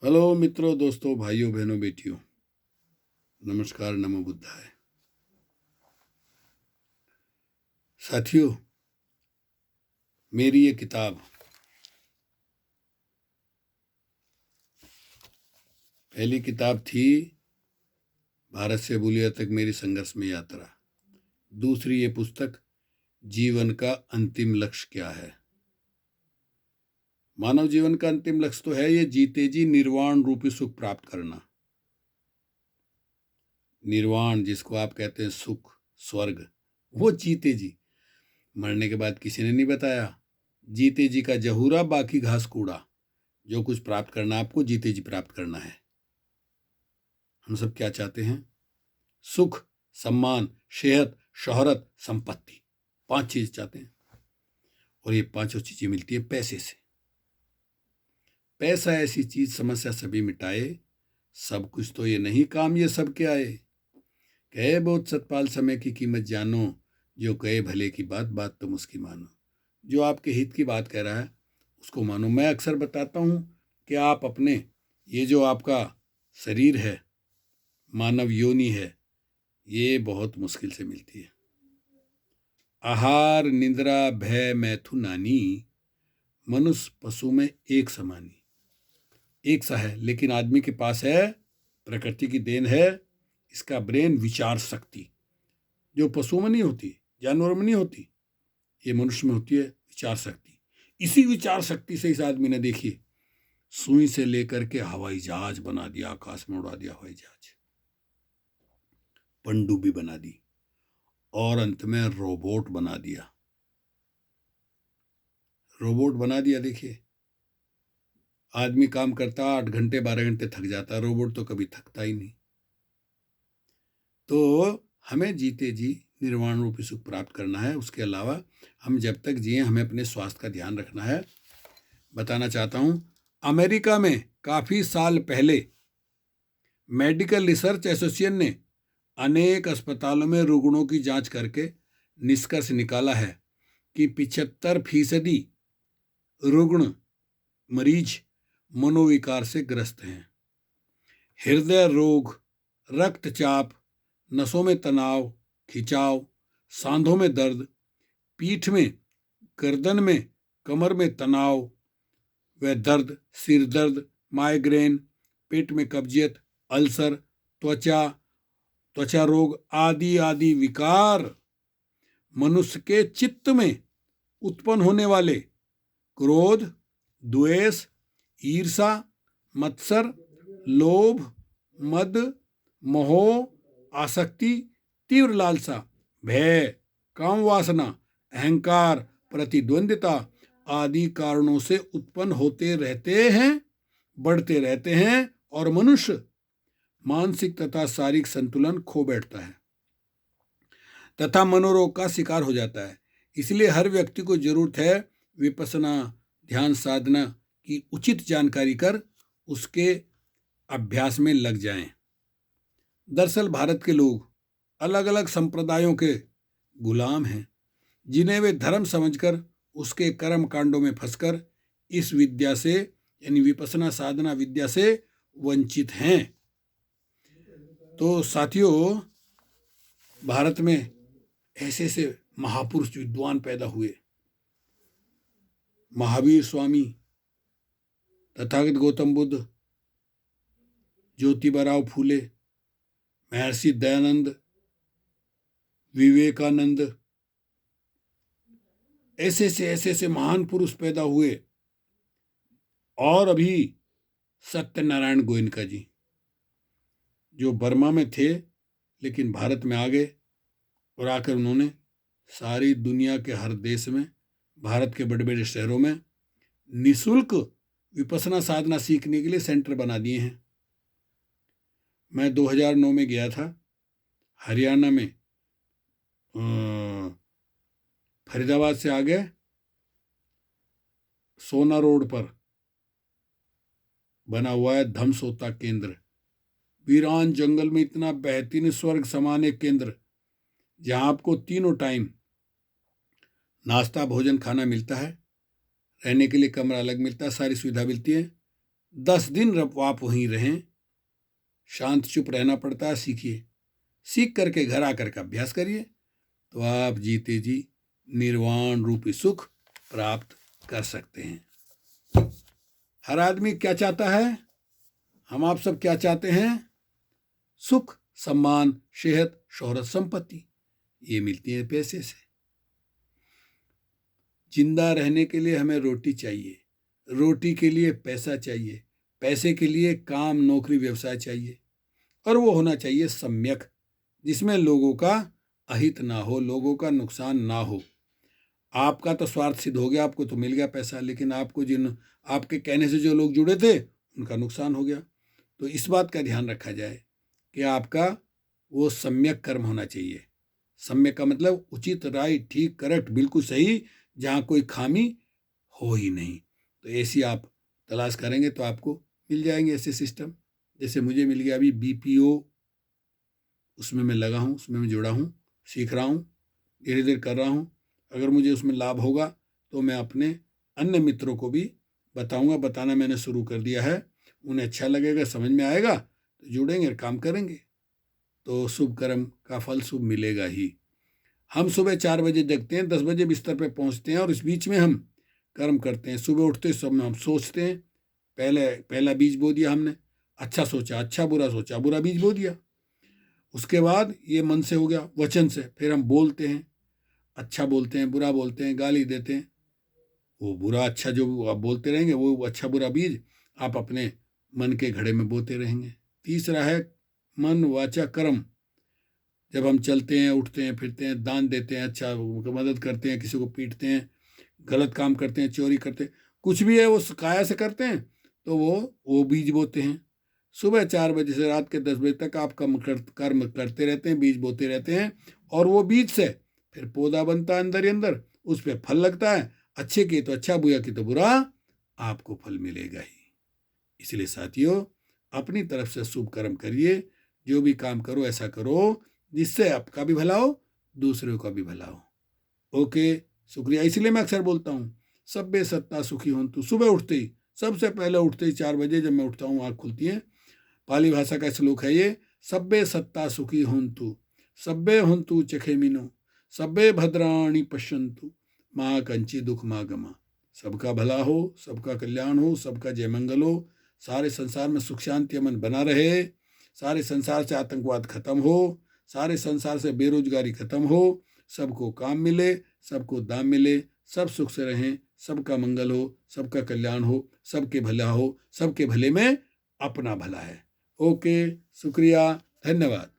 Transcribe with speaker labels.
Speaker 1: Hello मित्रों, दोस्तों, भाइयों, बहनों, बेटियों, नमस्कार, नमो बुद्धाय। साथियों, मेरी ये किताब पहली किताब थी भारत से बूलिया तक मेरी संघर्ष में यात्रा। दूसरी ये पुस्तक जीवन का अंतिम लक्ष्य क्या है। मानव जीवन का अंतिम लक्ष्य तो है ये जीते जी निर्वाण रूपी सुख प्राप्त करना। निर्वाण जिसको आप कहते हैं सुख, स्वर्ग, वो जीते जी। मरने के बाद किसी ने नहीं बताया। जीते जी का जहूरा, बाकी घास कूड़ा। जो कुछ प्राप्त करना आपको जीते जी प्राप्त करना है। हम सब क्या चाहते हैं? सुख, सम्मान, सेहत, शोहरत, संपत्ति। 5 चीज चाहते हैं और ये पांचों चीजें मिलती है पैसे से। पैसा ऐसी चीज समस्या सभी मिटाए, सब कुछ तो ये नहीं काम ये सब क्या आए। कहे बहुत सतपाल समय की कीमत जानो, जो कहे भले की बात बात तुम उसकी मानो। जो आपके हित की बात कह रहा है उसको मानो। मैं अक्सर बताता हूं कि आप अपने ये जो आपका शरीर है, मानव योनि है, ये बहुत मुश्किल से मिलती है। आहार निद्रा भय मैथुन नानी, मनुष्य पशु में एक समानी। एक सा है, लेकिन आदमी के पास है, प्रकृति की देन है, इसका ब्रेन, विचार शक्ति, जो पशु में नहीं होती, जानवर में नहीं होती, ये मनुष्य में होती है विचार शक्ति। इसी विचार शक्ति से इस आदमी ने देखिए सुई से लेकर के हवाई जहाज बना दिया, आकाश में उड़ा दिया हवाई जहाज, पनडुब्बी बना दी और अंत में रोबोट बना दिया। रोबोट बना दिया। देखिए, आदमी काम करता 8 घंटे 12 घंटे थक जाता, रोबोट तो कभी थकता ही नहीं। तो हमें जीते जी निर्वाण रूपी सुख प्राप्त करना है। उसके अलावा हम जब तक जिए हमें अपने स्वास्थ्य का ध्यान रखना है। बताना चाहता हूं, अमेरिका में काफी साल पहले मेडिकल रिसर्च एसोसिएशन ने अनेक अस्पतालों में रुग्णों की जांच करके निष्कर्ष निकाला है कि 75% रुग्ण मरीज मनोविकार से ग्रस्त हैं। हृदय रोग, रक्तचाप, नसों में तनाव, खिंचाव, सांधों में दर्द, पीठ में, गर्दन में, कमर में तनाव व दर्द, सिर दर्द, माइग्रेन, पेट में कब्जियत, अल्सर, त्वचा रोग आदि आदि विकार मनुष्य के चित्त में उत्पन्न होने वाले क्रोध, द्वेष, ईर्षा, मत्सर, लोभ, मद, मोह, आसक्ति, तीव्र लालसा, भय, काम वासना, अहंकार, प्रतिद्वंदिता आदि कारणों से उत्पन्न होते रहते हैं, बढ़ते रहते हैं और मनुष्य मानसिक तथा शारीरिक संतुलन खो बैठता है तथा मनोरोग का शिकार हो जाता है। इसलिए हर व्यक्ति को जरूरत है विपश्यना ध्यान साधना की उचित जानकारी कर उसके अभ्यास में लग जाएं। दरअसल भारत के लोग अलग अलग संप्रदायों के गुलाम हैं, जिन्हें वे धर्म समझकर उसके कर्म कांडों में फंसकर इस विद्या से यानी विपश्यना साधना विद्या से वंचित हैं। तो साथियों, भारत में ऐसे ऐसे महापुरुष विद्वान पैदा हुए। महावीर स्वामी, तथागत गौतम बुद्ध, ज्योतिबा फूले, महर्षि दयानंद, विवेकानंद, ऐसे ऐसे महान पुरुष पैदा हुए। और अभी सत्यनारायण गोयनका जी, जो बर्मा में थे लेकिन भारत में आ गए और आकर उन्होंने सारी दुनिया के हर देश में, भारत के बड़े बड़े शहरों में निःशुल्क विपश्यना साधना सीखने के लिए सेंटर बना दिए हैं। मैं 2009 में गया था हरियाणा में, फरीदाबाद से आगे सोना रोड पर बना हुआ है धम्मसोता केंद्र। वीरान जंगल में इतना बेहतरीन स्वर्ग समान एक केंद्र, जहां आपको तीनों टाइम नाश्ता भोजन खाना मिलता है, रहने के लिए कमरा अलग मिलता है, सारी सुविधा मिलती है। 10 दिन आप वहीं रहें, शांत चुप रहना पड़ता है, सीखिए। सीख करके घर आकर के अभ्यास करिए तो आप जीते जी निर्वाण रूपी सुख प्राप्त कर सकते हैं। हर आदमी क्या चाहता है? हम आप सब क्या चाहते हैं? सुख, सम्मान, सेहत, शोहरत, संपत्ति। ये मिलती है पैसे से। जिंदा रहने के लिए हमें रोटी चाहिए, रोटी के लिए पैसा चाहिए, पैसे के लिए काम, नौकरी, व्यवसाय चाहिए, और वो होना चाहिए सम्यक, जिसमें लोगों का अहित ना हो, लोगों का नुकसान ना हो। आपका तो स्वार्थ सिद्ध हो गया, आपको तो मिल गया पैसा, लेकिन आपको आपके कहने से जो लोग जुड़े थे उनका नुकसान हो गया। तो इस बात का ध्यान रखा जाए कि आपका वो सम्यक कर्म होना चाहिए। सम्यक का मतलब उचित, राइट, ठीक, करेक्ट, बिल्कुल सही, जहाँ कोई खामी हो ही नहीं। तो ऐसी आप तलाश करेंगे तो आपको मिल जाएंगे ऐसे सिस्टम। जैसे मुझे मिल गया अभी BPO, उसमें मैं लगा हूँ, उसमें मैं जुड़ा हूँ, सीख रहा हूँ, धीरे धीरे कर रहा हूँ। अगर मुझे उसमें लाभ होगा तो मैं अपने अन्य मित्रों को भी बताऊंगा, बताना मैंने शुरू कर दिया है। उन्हें अच्छा लगेगा, समझ में आएगा तो जुड़ेंगे और काम करेंगे, तो शुभ कर्म का फल शुभ मिलेगा ही। हम सुबह 4 बजे जगते हैं, 10 बजे बिस्तर पे पहुंचते हैं, और इस बीच में हम कर्म करते हैं। सुबह उठते सब हम सोचते हैं, पहला बीज बो दिया हमने, अच्छा सोचा, अच्छा बुरा सोचा, बुरा बीज बो दिया। उसके बाद ये मन से हो गया, वचन से फिर हम बोलते हैं, अच्छा बोलते हैं, बुरा बोलते हैं, गाली देते हैं। वो बुरा अच्छा जो आप बोलते रहेंगे, वो अच्छा बुरा बीज आप अपने मन के घड़े में बोते रहेंगे। तीसरा है मन, वाचा, कर्म। जब हम चलते हैं, उठते हैं, फिरते हैं, दान देते हैं, अच्छा मदद करते हैं, किसी को पीटते हैं, गलत काम करते हैं, चोरी करते हैं, कुछ भी है वो काया से करते हैं, तो वो बीज बोते हैं। सुबह 4 बजे से रात के 10 बजे तक आप कर्म करते रहते हैं, बीज बोते रहते हैं, और वो बीज से फिर पौधा बनता है अंदर ही अंदर, उस पर फल लगता है। अच्छे की तो अच्छा, बुरा की तो बुरा, आपको फल मिलेगा ही। इसलिए साथियों, अपनी तरफ से शुभ कर्म करिए, जो भी काम करो ऐसा करो जिससे आपका भी भला हो, दूसरों का भी भला हो। ओके, शुक्रिया। इसलिए मैं अक्सर बोलता हूँ, सब्बे सत्ता सुखी होन्तु। सुबह उठते ही, सबसे पहले उठते ही 4 बजे जब मैं उठता हूँ, आँख खुलती है, पाली भाषा का श्लोक है ये, सब्बे सत्ता सुखी होन्तु, सब्बे होन्तु चखेमिनो, सब्बे भद्राणि पश्यन्तु, माँ कंची दुख माँ गमा। सबका भला हो, सबका कल्याण हो, सबका जय मंगल हो, सारे संसार में सुख शांति अमन बना रहे, सारे संसार से आतंकवाद खत्म हो, सारे संसार से बेरोजगारी खत्म हो, सबको काम मिले, सबको दाम मिले, सब सुख से रहें, सबका मंगल हो, सबका कल्याण हो, सबके भला हो, सबके भले में अपना भला है। ओके, शुक्रिया, धन्यवाद।